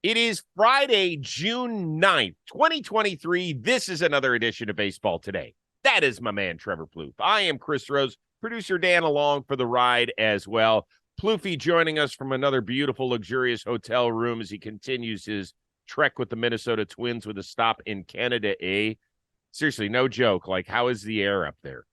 It is Friday, June 9th, 2023. This is another edition of Baseball Today. That is my man, Trevor Plouffe. I am Chris Rose, producer Dan along for the ride as well. Plouffe joining us from another beautiful, luxurious hotel room as he continues his trek with the Minnesota Twins with a stop in Canada, eh? Seriously, no joke. Like, how is the air up there?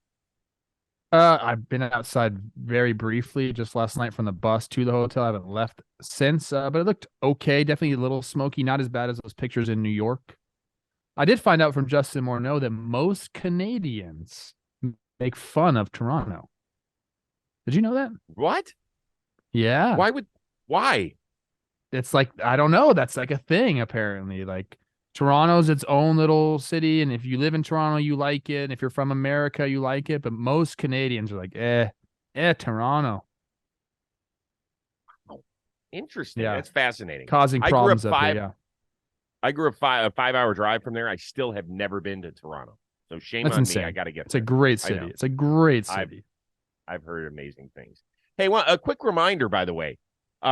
I've been outside very briefly just last night from the bus to the hotel. I haven't left since, but it looked okay. Definitely a little smoky, not as bad as those pictures in New York. I did find out from Justin Morneau that most Canadians make fun of Toronto. Did you know that? What? Yeah. Why? It's like, I don't know. That's like a thing, apparently. Like, Toronto's its own little city, and if you live in Toronto, you like it. And if you're from America, you like it. But most Canadians are like, Toronto. Oh, interesting. Yeah, That's fascinating. causing I grew up problems up here. Yeah, a 5-hour drive from there. I still have never been to Toronto. So shame that's on me. I insane. got to get It's there. a great I city. know. It's a great city. I've heard amazing things. Hey, a quick reminder, by the way,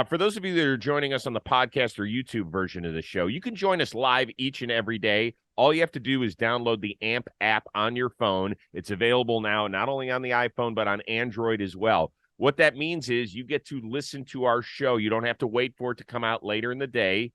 for those of you that are joining us on the podcast or YouTube version of the show, you can join us live each and every day. All you have to do is download the AMP app on your phone. It's available now, not only on the iPhone, but on Android as well. What that means is you get to listen to our show. You don't have to wait for it to come out later in the day.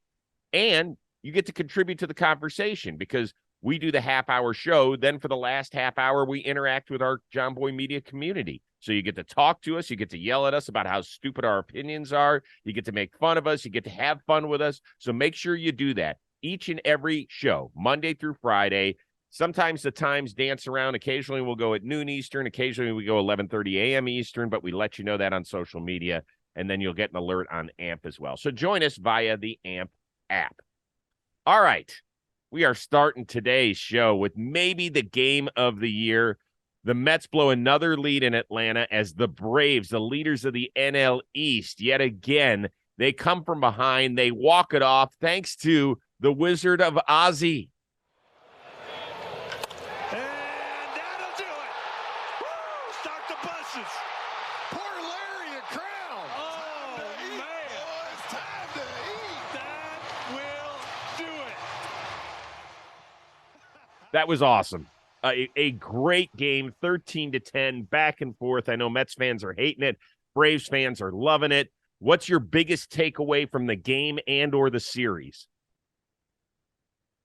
And you get to contribute to the conversation because we do the half-hour show. Then for the last half hour, we interact with our John Boy Media community. So you get to talk to us. You get to yell at us about how stupid our opinions are. You get to make fun of us. You get to have fun with us. So make sure you do that each and every show, Monday through Friday. Sometimes the times dance around. Occasionally we'll go at noon Eastern. Occasionally we go 11:30 a.m. Eastern, but we let you know that on social media, and then you'll get an alert on AMP as well. So join us via the AMP app. All right. We are starting today's show with maybe the game of the year. The Mets blow another lead in Atlanta as the Braves, the leaders of the NL East, yet again, they come from behind. They walk it off thanks to the Wizard of Ozzie. And that'll do it. Woo! Start the buses. Pour Larry a crown. Oh, man. Oh, it's time to eat. That will do it. That was awesome. A great game, 13-10, back and forth. I know Mets fans are hating it. Braves fans are loving it. What's your biggest takeaway from the game and or the series?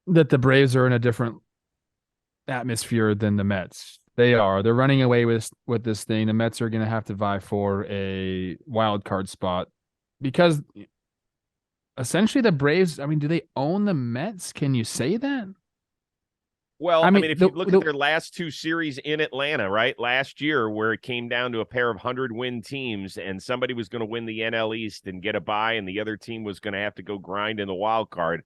That the Braves are in a different atmosphere than the Mets. They are. They're running away with this thing. The Mets are going to have to vie for a wild card spot because essentially the Braves, I mean, do they own the Mets? Can you say that? Well, I mean, if you look at their last two series in Atlanta, right, last year where it came down to a pair of 100-win teams and somebody was going to win the NL East and get a bye and the other team was going to have to go grind in the wild card,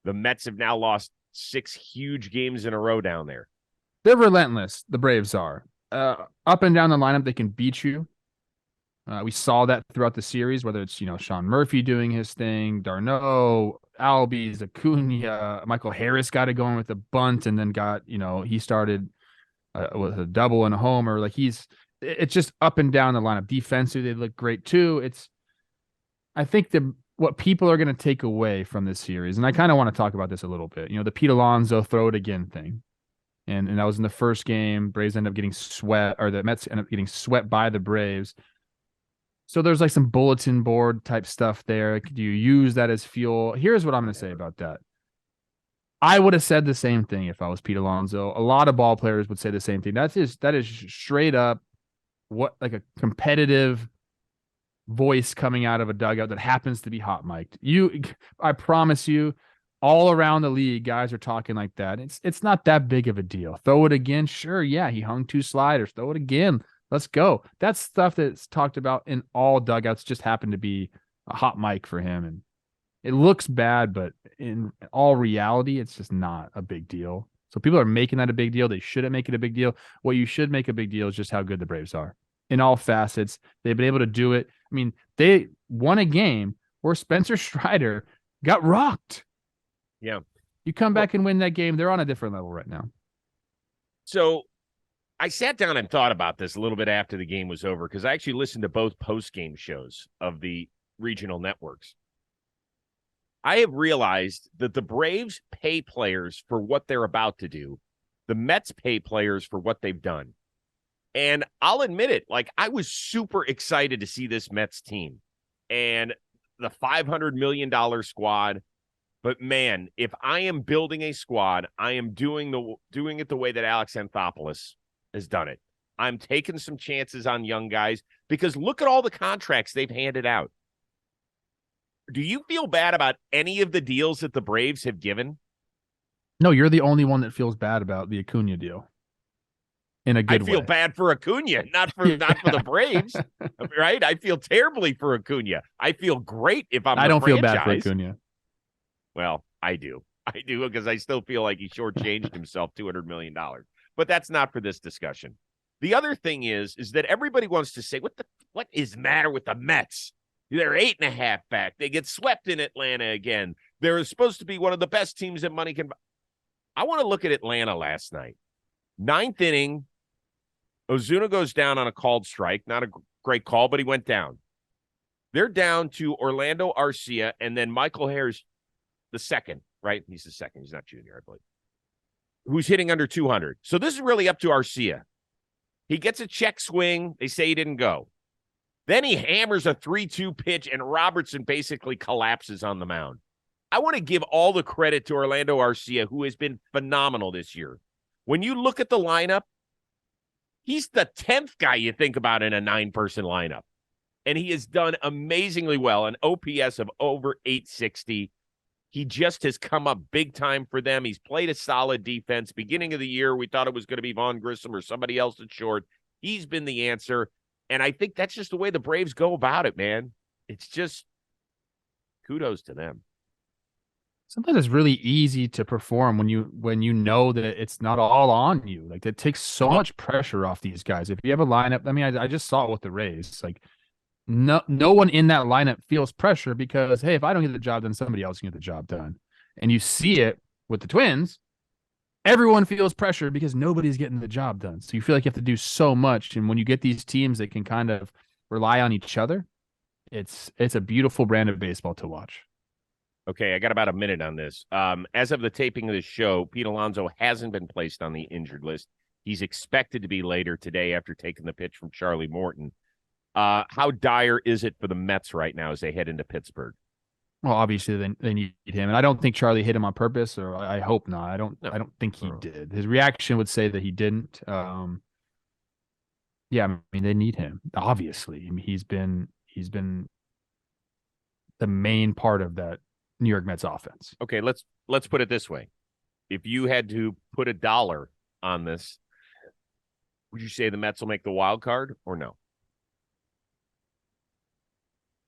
the Mets have now lost 6 huge games in a row down there. They're relentless, the Braves are. Up and down the lineup, they can beat you. We saw that throughout the series, whether it's, Sean Murphy doing his thing, d'Arnaud, Albies, Acuna, Michael Harris got it going with a bunt and then got, he started with a double and a homer. Like it's just up and down the lineup. Defensively, they look great too. I think what people are going to take away from this series, and I kind of want to talk about this a little bit, the Pete Alonso throw it again thing. And that was in the first game. Braves end up getting swept, or the Mets end up getting swept by the Braves. So there's like some bulletin board type stuff there. Do you use that as fuel? Here's what I'm going to say about that. I would have said the same thing if I was Pete Alonso. A lot of ball players would say the same thing. That is straight up like a competitive voice coming out of a dugout that happens to be hot mic'd. I promise you, all around the league, guys are talking like that. It's not that big of a deal. Throw it again. Sure, yeah, he hung 2 sliders. Throw it again. Let's go. That's stuff that's talked about in all dugouts, just happened to be a hot mic for him. And it looks bad, but in all reality, it's just not a big deal. So people are making that a big deal. They shouldn't make it a big deal. What you should make a big deal is just how good the Braves are in all facets. They've been able to do it. I mean, they won a game where Spencer Strider got rocked. Yeah. You come back and win that game, they're on a different level right now. So I sat down and thought about this a little bit after the game was over because I actually listened to both post-game shows of the regional networks. I have realized that the Braves pay players for what they're about to do. The Mets pay players for what they've done. And I'll admit it, like, I was super excited to see this Mets team and the $500 million squad. But man, if I am building a squad, I am doing it the way that Alex Anthopoulos has done it. I'm taking some chances on young guys because look at all the contracts they've handed out. Do you feel bad about any of the deals that the Braves have given? No, you're the only one that feels bad about the Acuna deal. In a good way. I feel bad for Acuna, not for the Braves, right? I feel terribly for Acuna. I feel great if I'm. I don't franchise. feel bad for Acuna. Well, I do because I still feel like he shortchanged himself $200 million. But that's not for this discussion. The other thing is that everybody wants to say, what is the matter with the Mets? They're 8.5 back. They get swept in Atlanta again. They're supposed to be one of the best teams that money can buy. I want to look at Atlanta last night. 9th inning, Ozuna goes down on a called strike. Not a great call, but he went down. They're down to Orlando Arcia, and then Michael Hare's the second, right? He's the second. He's not junior, I believe. Who's hitting under 200. So this is really up to Arcia. He gets a check swing. They say he didn't go. Then he hammers a 3-2 pitch, and Robertson basically collapses on the mound. I want to give all the credit to Orlando Arcia, who has been phenomenal this year. When you look at the lineup, he's the 10th guy you think about in a 9-person lineup. And he has done amazingly well, an OPS of over 860. He just has come up big time for them. He's played a solid defense. Beginning of the year, we thought it was going to be Vaughn Grissom or somebody else at short. He's been the answer. And I think that's just the way the Braves go about it, man. It's just kudos to them. Sometimes it's really easy to perform when you know that it's not all on you. Like, it takes so much pressure off these guys. If you have a lineup, I mean, I just saw it with the Rays. Like, no one in that lineup feels pressure because, hey, if I don't get the job done, somebody else can get the job done. And you see it with the Twins. Everyone feels pressure because nobody's getting the job done. So you feel like you have to do so much. And when you get these teams that can kind of rely on each other, it's a beautiful brand of baseball to watch. Okay, I got about a minute on this. As of the taping of this show, Pete Alonso hasn't been placed on the injured list. He's expected to be later today after taking the pitch from Charlie Morton. How dire is it for the Mets right now as they head into Pittsburgh? Well, obviously they need him, and I don't think Charlie hit him on purpose, or I hope not. I don't think he did. His reaction would say that he didn't. Yeah, I mean, they need him. Obviously, I mean, he's been the main part of that New York Mets offense. Okay, let's put it this way: if you had to put $1 on this, would you say the Mets will make the wild card or no?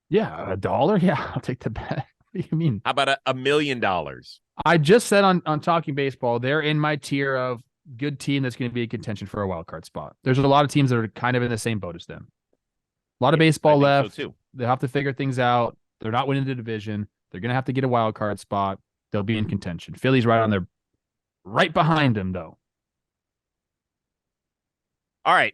Yeah, $1. Yeah, I'll take the bet. What do you mean? How about $1 million? I just said on Talking Baseball, they're in my tier of good team that's going to be in contention for a wild card spot. There's a lot of teams that are kind of in the same boat as them. A lot of baseball left. So too. They'll have to figure things out. They're not winning the division. They're going to have to get a wild card spot. They'll be in contention. Philly's right behind them, though. All right.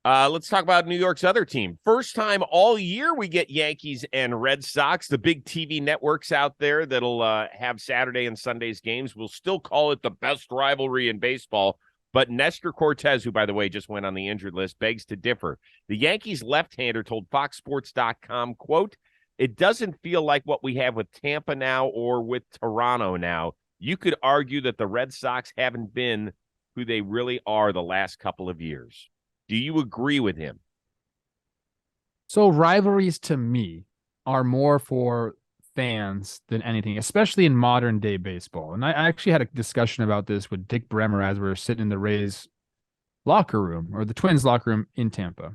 Let's talk about New York's other team. First time all year we get Yankees and Red Sox. The big TV networks out there that'll have Saturday and Sunday's games will still call it the best rivalry in baseball. But Nestor Cortez, who, by the way, just went on the injured list, begs to differ. The Yankees left-hander told FoxSports.com, quote, "It doesn't feel like what we have with Tampa now or with Toronto now. You could argue that the Red Sox haven't been who they really are the last couple of years." Do you agree with him? So rivalries to me are more for fans than anything, especially in modern day baseball. And I actually had a discussion about this with Dick Bremer as we were sitting in the Rays locker room or the Twins locker room in Tampa.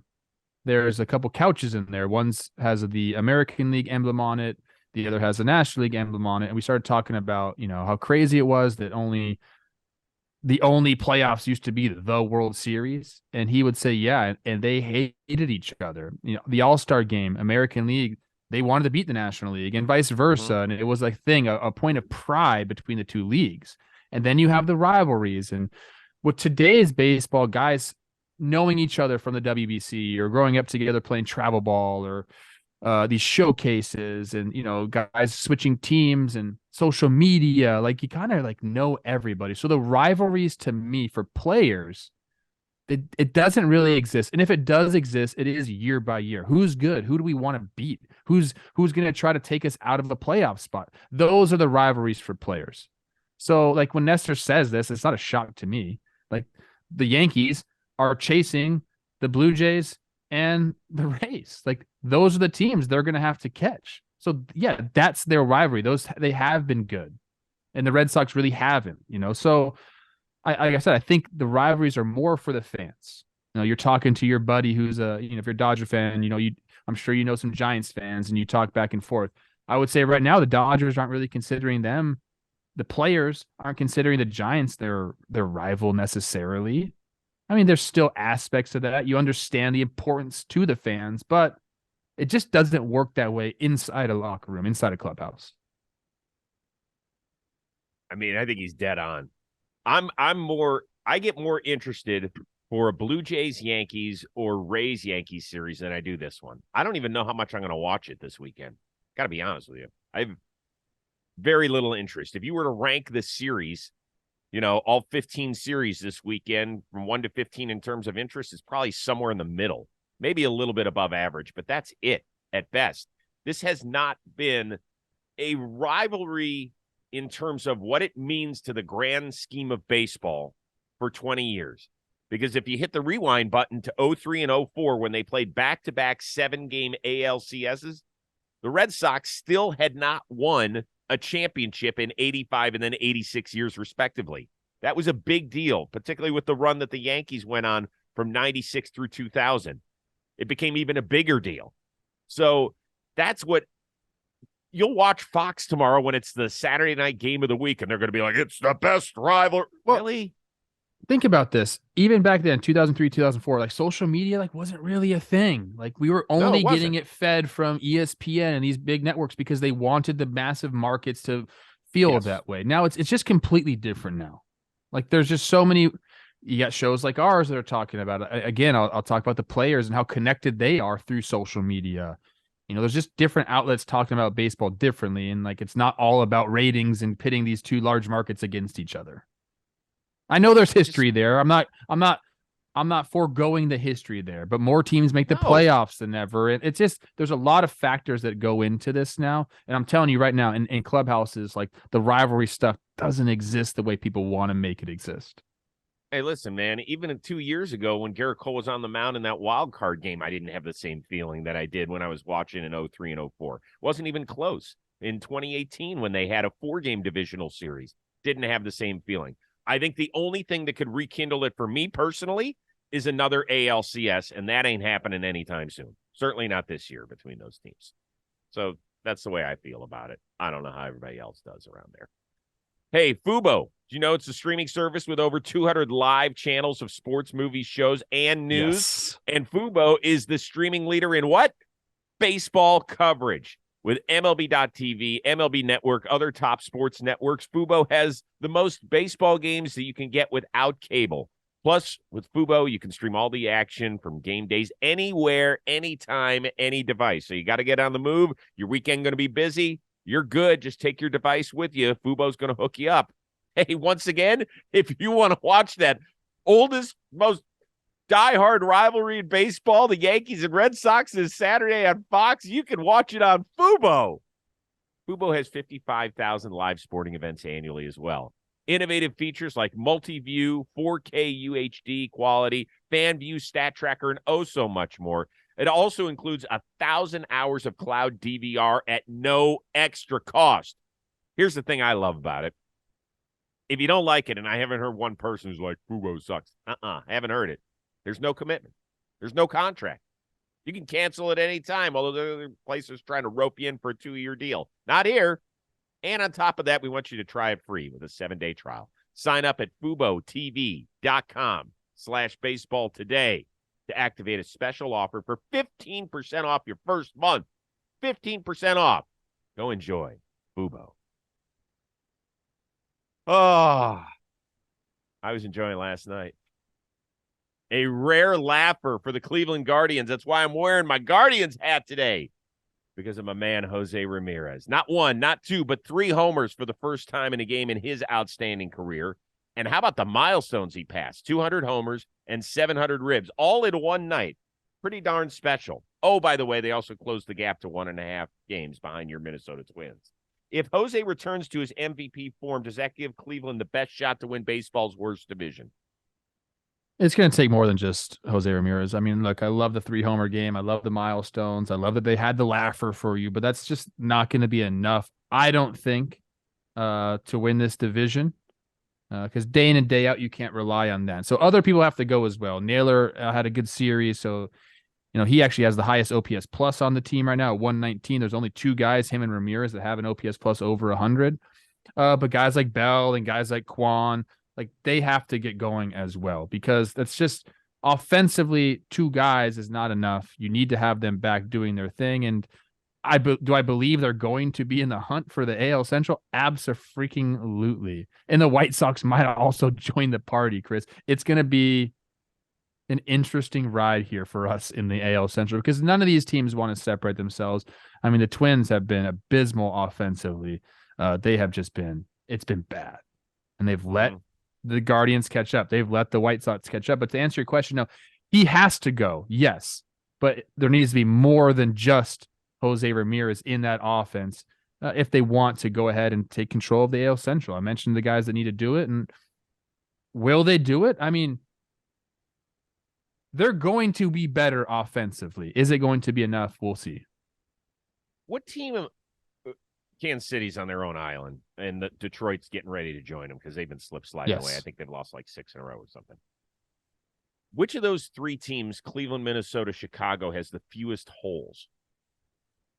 There's a couple couches in there. One has the American League emblem on it. The other has the National League emblem on it. And we started talking about, how crazy it was that the only playoffs used to be the World Series. And he would say, yeah, and they hated each other. The All-Star game, American League, they wanted to beat the National League and vice versa. Mm-hmm. And it was a point of pride between the two leagues. And then you have the rivalries. And with today's baseball, guys knowing each other from the WBC or growing up together playing travel ball or these showcases and, guys switching teams and social media. Like, you kind of like know everybody. So the rivalries to me for players, it doesn't really exist. And if it does exist, it is year by year. Who's good? Who do we want to beat? Who's going to try to take us out of a playoff spot? Those are the rivalries for players. So like when Nestor says this, it's not a shock to me. Like the Yankees are chasing the Blue Jays and the Rays. Like those are the teams they're going to have to catch. So yeah, that's their rivalry. They have been good, and the Red Sox really haven't. So like I said, I think the rivalries are more for the fans. You're talking to your buddy who's if you're a Dodger fan, I'm sure some Giants fans, and you talk back and forth. I would say right now the Dodgers aren't really considering them. The players aren't considering the Giants their rival necessarily. I mean, there's still aspects of that. You understand the importance to the fans, but it just doesn't work that way inside a locker room, inside a clubhouse. I mean, I think he's dead on. I get more interested for a Blue Jays Yankees or Rays Yankees series than I do this one. I don't even know how much I'm going to watch it this weekend. Got to be honest with you. I have very little interest. If you were to rank the series, all 15 series this weekend from 1 to 15 in terms of interest, it's probably somewhere in the middle, maybe a little bit above average, but that's it at best. This has not been a rivalry in terms of what it means to the grand scheme of baseball for 20 years. Because if you hit the rewind button to 03 and 04, when they played back-to-back 7-game ALCSs, the Red Sox still had not won a championship in 85 and then 86 years, respectively. That was a big deal, particularly with the run that the Yankees went on from 96 through 2000. It became even a bigger deal. So that's what you'll watch Fox tomorrow when it's the Saturday night game of the week, and they're going to be like, it's the best rivalry. Well, really? Think about this. Even back then, 2003, 2004, like social media, like wasn't really a thing. Like we were only getting it fed from ESPN and these big networks because they wanted the massive markets to feel that way. Now it's just completely different now. Like there's just so many. You got shows like ours that are talking about it. Again, I'll talk about the players and how connected they are through social media. There's just different outlets talking about baseball differently, and like it's not all about ratings and pitting these two large markets against each other. I know there's history there. I'm not foregoing the history there, but more teams make the playoffs than ever. And it's just, there's a lot of factors that go into this now. And I'm telling you right now, in clubhouses, like the rivalry stuff doesn't exist the way people want to make it exist. Hey, listen, man, even 2 years ago when Garrett Cole was on the mound in that wild card game, I didn't have the same feeling that I did when I was watching in 03 and 04. It wasn't even close. In 2018, when they had a 4-game divisional series, didn't have the same feeling. I think the only thing that could rekindle it for me personally is another ALCS, and that ain't happening anytime soon. Certainly not this year between those teams. So that's the way I feel about it. I don't know how everybody else does around there. Hey, Fubo, do you know it's a streaming service with over 200 live channels of sports, movies, shows, and news? Yes. And Fubo is the streaming leader in what? Baseball coverage. With MLB.TV, MLB Network, other top sports networks, Fubo has the most baseball games that you can get without cable. Plus, with Fubo, you can stream all the action from game days anywhere, anytime, any device. So you got to get on the move. Your weekend going to be busy. You're good. Just take your device with you. Fubo's going to hook you up. Hey, once again, if you want to watch that oldest, most diehard rivalry in baseball, the Yankees and Red Sox, is Saturday on Fox, you can watch it on Fubo. Fubo has 55,000 live sporting events annually as well. Innovative features like multi-view, 4K UHD quality, fan view, stat tracker, and oh so much more. It also includes 1,000 hours of cloud DVR at no extra cost. Here's the thing I love about it. If you don't like it, and I haven't heard one person who's like, Fubo sucks. I haven't heard it. There's no commitment. There's no contract. You can cancel at any time, although there are other places trying to rope you in for a 2-year deal. Not here. And on top of that, we want you to try it free with a 7-day trial. Sign up at FuboTV.com/baseball today to activate a special offer for 15% off your first month. 15% off. Go enjoy Fubo. Oh, I was enjoying last night. A rare laugher for the Cleveland Guardians. That's why I'm wearing my Guardians hat today. because of my man, Jose Ramirez. Not one, not two, but 3 homers for the first time in a game in his outstanding career. And how about the milestones he passed? 200 homers and 700 ribs, all in one night. Pretty darn special. Oh, by the way, they also closed the gap to 1.5 games behind your Minnesota Twins. If Jose returns to his MVP form, does that give Cleveland the best shot to win baseball's worst division? It's going to take more than just Jose Ramirez. I mean, look, I love the 3-homer game. I love the milestones. I love that they had the laugher for you, but that's just not going to be enough, I don't think, to win this division. Because day in and day out, you can't rely on that. So other people have to go as well. Naylor had a good series, so he actually has the highest OPS plus on the team right now at 119. There's only 2 guys, him and Ramirez, that have an OPS plus over 100. But guys like Bell and guys like Kwan, like they have to get going as well, because that's just offensively 2 guys is not enough. You need to have them back doing their thing. And do I believe they're going to be in the hunt for the AL Central? Abso-freaking-lutely. And the White Sox might also join the party, Chris. It's going to be an interesting ride here for us in the AL Central, because none of these teams want to separate themselves. I mean, the Twins have been abysmal offensively. They have just been, it's been bad. And they've let the Guardians catch up. They've let the White Sox catch up. But to answer your question, no, he has to go, yes. But there needs to be more than just Jose Ramirez in that offense if they want to go ahead and take control of the AL Central. I mentioned the guys that need to do it, and will they do it? I mean, they're going to be better offensively. Is it going to be enough? We'll see. What team? Kansas City's on their own island, and Detroit's getting ready to join them because they've been sliding away. I think they've lost like 6 in a row or something. Which of those 3 teams, Cleveland, Minnesota, Chicago, has the fewest holes?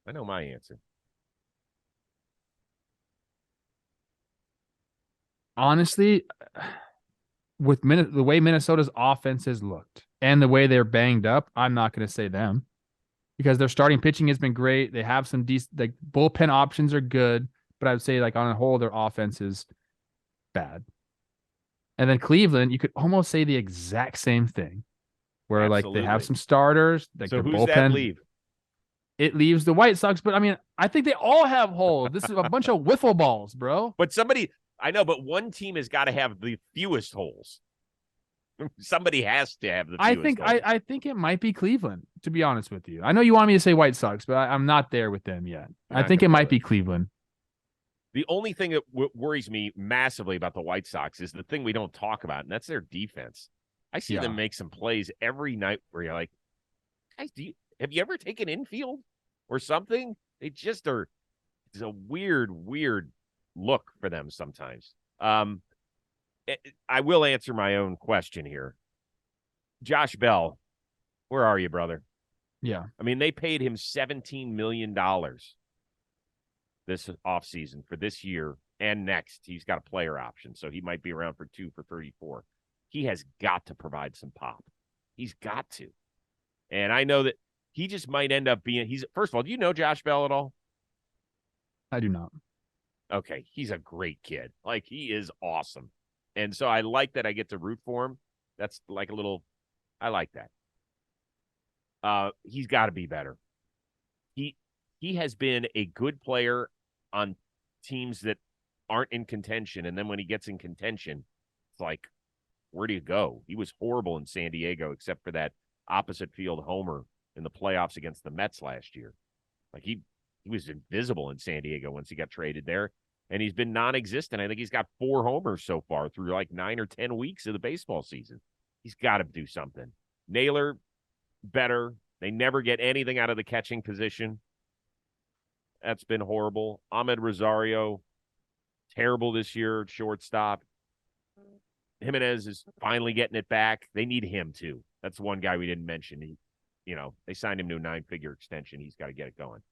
I know my answer. Honestly, with the way Minnesota's offense has looked and the way they're banged up, I'm not going to say them, because their starting pitching has been great. They have some decent, like, bullpen options are good, but I would say, like, on a whole, their offense is bad. And then Cleveland, you could almost say the exact same thing, where like they have some starters, like so their who's bullpen. that leave? It leaves the White Sox, but I mean, I think they all have holes. This is a bunch of wiffle balls, bro. But I know, but one team has got to have the fewest holes. Somebody has to have the fewest holes. I think it might be Cleveland, to be honest with you. I know you want me to say White Sox, but I'm not there with them yet. I think it might be Cleveland. The only thing that worries me massively about the White Sox is the thing we don't talk about, and that's their defense. I see them make some plays every night where you're like, guys, have you ever taken infield or something? They just are. It's a weird look for them sometimes. I will answer my own question here. Josh Bell, where are you, brother? Yeah. I mean, they paid him $17 million this offseason for this year and next. He's got a player option, so he might be around for 2 for 34. He has got to provide some pop. He's got to. And I know that he just might end up being, first of all, do you know Josh Bell at all? I do not. Okay. He's a great kid. Like, he is awesome. And so I like that I get to root for him. That's like I like that. He's got to be better. He has been a good player on teams that aren't in contention. And then when he gets in contention, it's like, where do you go? He was horrible in San Diego, except for that opposite field homer in the playoffs against the Mets last year. Like, he was invisible in San Diego once he got traded there. And he's been non-existent. I think he's got 4 homers so far through like 9 or 10 weeks of the baseball season. He's got to do something. Naylor, better. They never get anything out of the catching position. That's been horrible. Ahmed Rosario, terrible this year at shortstop. Jimenez is finally getting it back. They need him too. That's one guy we didn't mention. They signed him to a 9-figure extension. He's got to get it going.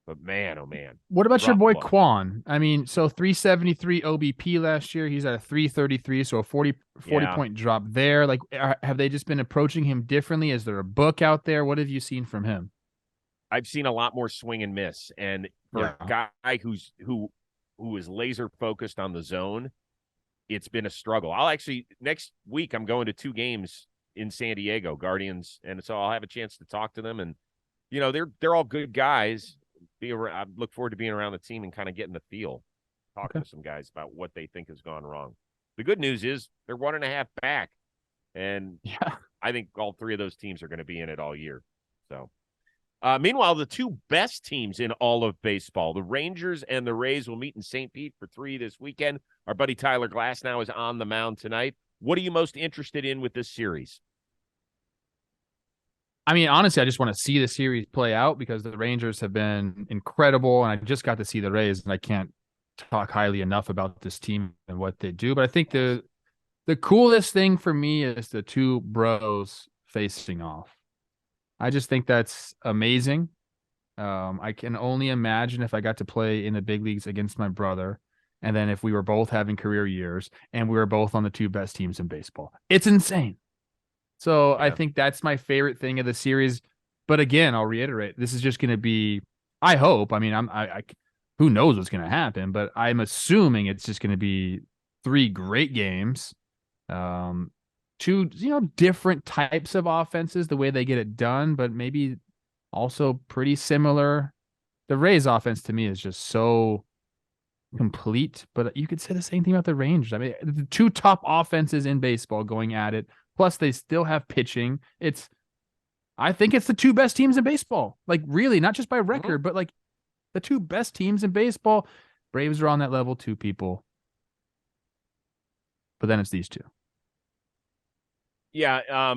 But man, oh man. What about your boy Kwan? I mean, so 373 OBP last year. He's at a 333, so a 40 point drop there. Like, have they just been approaching him differently? Is there a book out there? What have you seen from him? I've seen a lot more swing and miss. And for a guy who is laser focused on the zone, it's been a struggle. Next week, I'm going to 2 games in San Diego, Guardians. And so I'll have a chance to talk to them. And, they're all good guys. I look forward to being around the team and kind of getting the feel, talking Okay. to some guys about what they think has gone wrong. The good news is they're 1.5 back, and Yeah. I think all three of those teams are going to be in it all year. So, meanwhile, the two best teams in all of baseball, the Rangers and the Rays, will meet in St. Pete for 3 this weekend. Our buddy Tyler Glasnow is on the mound tonight. What are you most interested in with this series? I mean, honestly, I just want to see the series play out because the Rangers have been incredible, and I just got to see the Rays, and I can't talk highly enough about this team and what they do. But I think the coolest thing for me is the two bros facing off. I just think that's amazing. I can only imagine if I got to play in the big leagues against my brother, and then if we were both having career years and we were both on the two best teams in baseball. It's insane. So I think that's my favorite thing of the series. But again, I'll reiterate, this is just going to be, I hope, I mean, who knows what's going to happen, but I'm assuming it's just going to be 3 great games. Two, different types of offenses, the way they get it done, but maybe also pretty similar. The Rays offense to me is just so complete, but you could say the same thing about the Rangers. I mean, the 2 top offenses in baseball going at it. Plus, they still have pitching. I think it's the 2 best teams in baseball. Like, really, not just by record, but like the 2 best teams in baseball. Braves are on that level too, people. But then it's these 2. Yeah.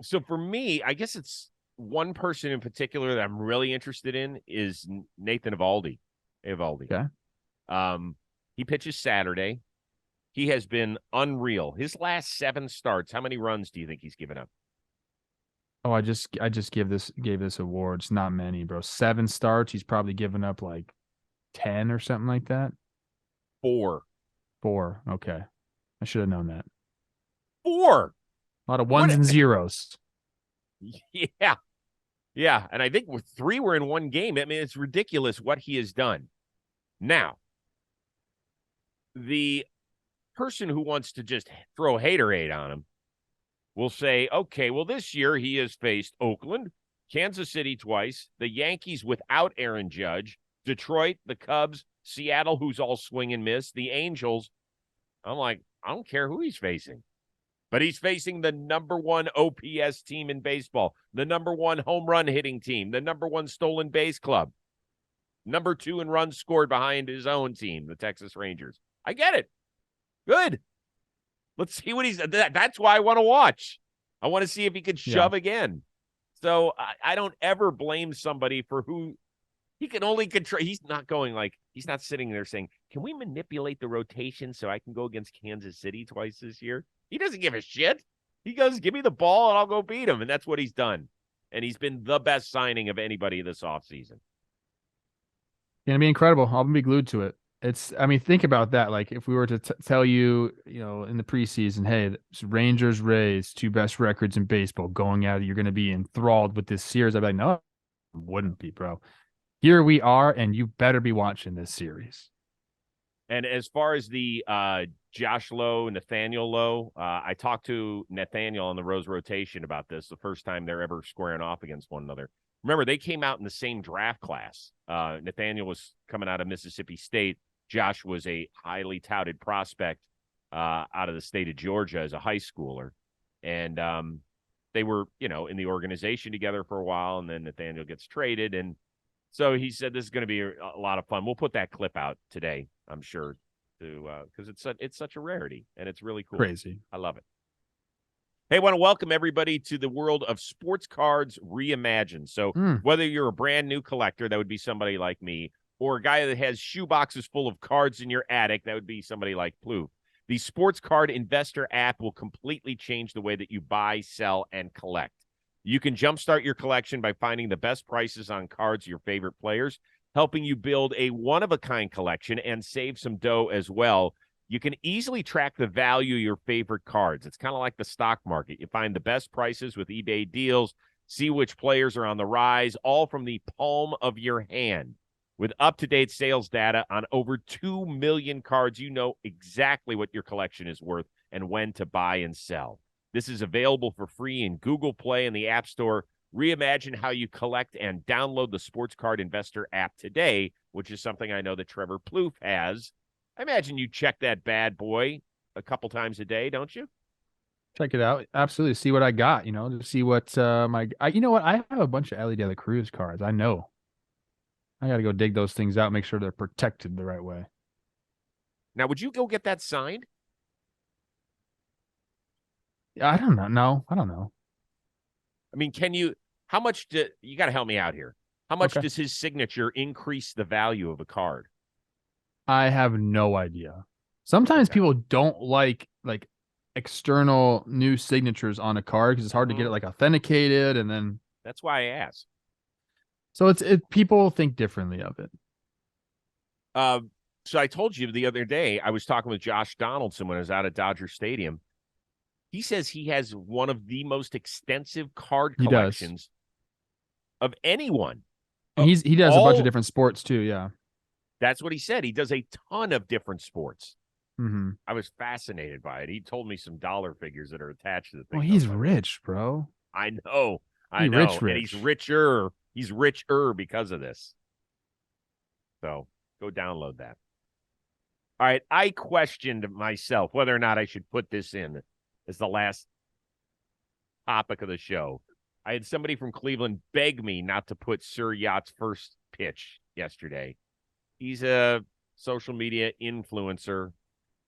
So for me, I guess it's one person in particular that I'm really interested in is Nathan Eovaldi. Okay. He pitches Saturday. He has been unreal. His last 7 starts, how many runs do you think he's given up? Oh, I just gave this award. It's not many, bro. 7 starts. He's probably given up like 10 or something like that. 4. 4. Okay. I should have known that. 4. A lot of ones and zeros. Yeah. Yeah. And I think 3 were in one game. I mean, it's ridiculous what he has done. Now, the person who wants to just throw haterade on him will say, okay, well, this year he has faced Oakland, Kansas City twice, the Yankees without Aaron Judge, Detroit, the Cubs, Seattle, who's all swing and miss, the Angels. I'm like, I don't care who he's facing. But he's facing the number 1 OPS team in baseball, the number 1 home run hitting team, the number 1 stolen base club, number 2 in runs scored behind his own team, the Texas Rangers. I get it. Good. Let's see what he's. That's why I want to watch. I want to see if he could shove again. So I don't ever blame somebody for who he can only control. He's not sitting there saying, can we manipulate the rotation so I can go against Kansas City twice this year? He doesn't give a shit. He goes, give me the ball and I'll go beat him. And that's what he's done. And he's been the best signing of anybody this offseason. Gonna be incredible. I'll be glued to it. Think about that. Like, if we were to tell you, in the preseason, hey, Rangers, Rays, 2 best records in baseball going at it, you're going to be enthralled with this series. I'd be like, no, it wouldn't be, bro. Here we are, and you better be watching this series. And as far as the Josh Lowe, Nathaniel Lowe, I talked to Nathaniel on the Rose rotation about this, the first time they're ever squaring off against one another. Remember, they came out in the same draft class. Nathaniel was coming out of Mississippi State. Josh was a highly touted prospect out of the state of Georgia as a high schooler. And they were, in the organization together for a while, and then Nathaniel gets traded. And so he said this is going to be a lot of fun. We'll put that clip out today, I'm sure, because it's such a rarity, and it's really cool. Crazy. I love it. Hey, I want to welcome everybody to the world of sports cards reimagined. So whether you're a brand new collector, that would be somebody like me, or a guy that has shoe boxes full of cards in your attic, that would be somebody like Plouffe. The Sports Card Investor app will completely change the way that you buy, sell, and collect. You can jumpstart your collection by finding the best prices on cards of your favorite players, helping you build a one-of-a-kind collection and save some dough as well. You can easily track the value of your favorite cards. It's kind of like the stock market. You find the best prices with eBay deals, see which players are on the rise, all from the palm of your hand. With up-to-date sales data on over 2 million cards, you know exactly what your collection is worth and when to buy and sell. This is available for free in Google Play and the App Store Reimagine how you collect and download the Sports Card Investor app today, which is something I know that Trevor Plouffe has. I imagine you check that bad boy a couple times a day, don't you? Check it out. Absolutely. See what I got, to see what you know what? I have a bunch of Ellie De La Cruz cards. I know. I got to go dig those things out, make sure they're protected the right way. Now, would you go get that signed? I don't know. No, I don't know. I mean, how much you got to help me out here. How much Okay. does his signature increase the value of a card? I have no idea. Sometimes people don't like external new signatures on a card because it's hard to get it like authenticated, and then that's why I asked. So people think differently of it. So I told you the other day, I was talking with Josh Donaldson when I was out at Dodger Stadium. He says he has one of the most extensive card collections of anyone. And he does a bunch of different sports too, yeah. That's what he said. He does a ton of different sports. Mm-hmm. I was fascinated by it. He told me some dollar figures that are attached to the thing. Well, he's rich, bro. I know. I know. Rich. And he's richer. He's richer because of this. So go download that. All right. I questioned myself whether or not I should put this in as the last topic of the show. I had somebody from Cleveland beg me not to put Sir Yacht's first pitch yesterday. He's a social media influencer.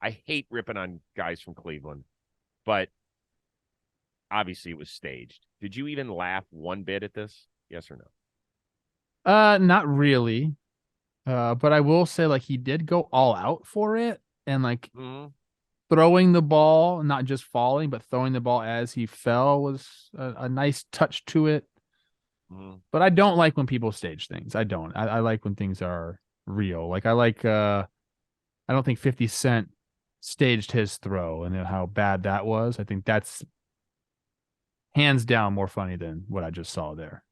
I hate ripping on guys from Cleveland, but obviously it was staged. Did you even laugh one bit at this? Yes or no? Not really. But I will say, he did go all out for it, and throwing the ball, not just falling, but throwing the ball as he fell was a nice touch to it. Mm-hmm. But I don't like when people stage things. I don't. I like when things are real. I don't think 50 Cent staged his throw and how bad that was. I think that's hands down more funny than what I just saw there.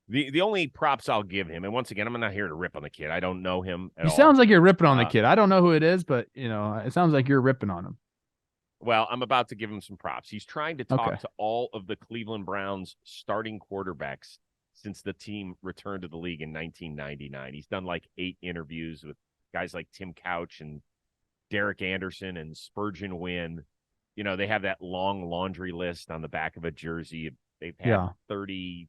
The only props I'll give him, and once again, I'm not here to rip on the kid. I don't know him at all. He sounds like you're ripping on the kid. I don't know who it is, but it sounds like you're ripping on him. Well, I'm about to give him some props. He's trying to talk to all of the Cleveland Browns starting quarterbacks since the team returned to the league in 1999. He's done 8 interviews with guys like Tim Couch and Derek Anderson and Spurgeon Wynn. They have that long laundry list on the back of a jersey. They've had 30,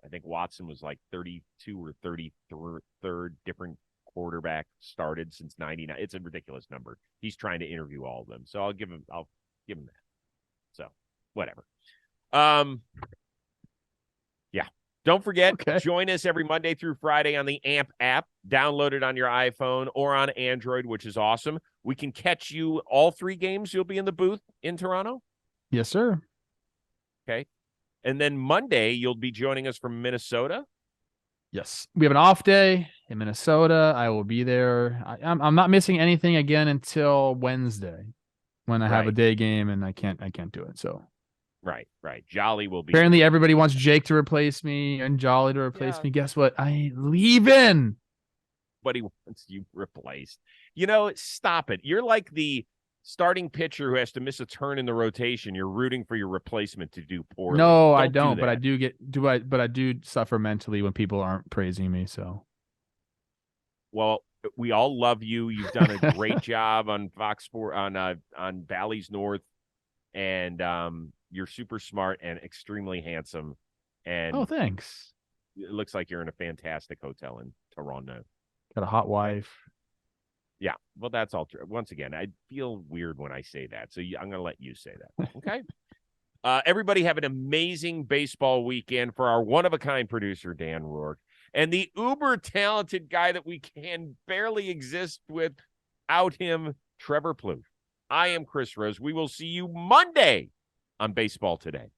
I think Watson was 32 or 33rd different quarterback started since 99. It's a ridiculous number. He's trying to interview all of them. So I'll give him that. So whatever. Yeah. Don't forget, join us every Monday through Friday on the AMP app. Download it on your iPhone or on Android, which is awesome. We can catch you all 3 games. You'll be in the booth in Toronto. Yes, sir. Okay. And then Monday, you'll be joining us from Minnesota. Yes. We have an off day in Minnesota. I will be there. I'm not missing anything again until Wednesday when I have a day game and I can't do it. So Right. Jolly will be. Apparently everybody wants Jake to replace me and Jolly to replace me. Guess what? I ain't leaving. But he wants you replaced. Stop it. You're like the starting pitcher who has to miss a turn in the rotation. You're rooting for your replacement to do poorly. No, I don't. But I do suffer mentally when people aren't praising me. So, well, we all love you. You've done a great job on Fox Sport on Bally's North, and you're super smart and extremely handsome. And thanks. It looks like you're in a fantastic hotel in Toronto. Got a hot wife. Yeah, well, that's all true. Once again, I feel weird when I say that, so I'm going to let you say that. Okay. Everybody have an amazing baseball weekend. For our one-of-a-kind producer, Dan Rourke, and the uber-talented guy that we can barely exist without him, Trevor Plouffe. I am Chris Rose. We will see you Monday on Baseball Today.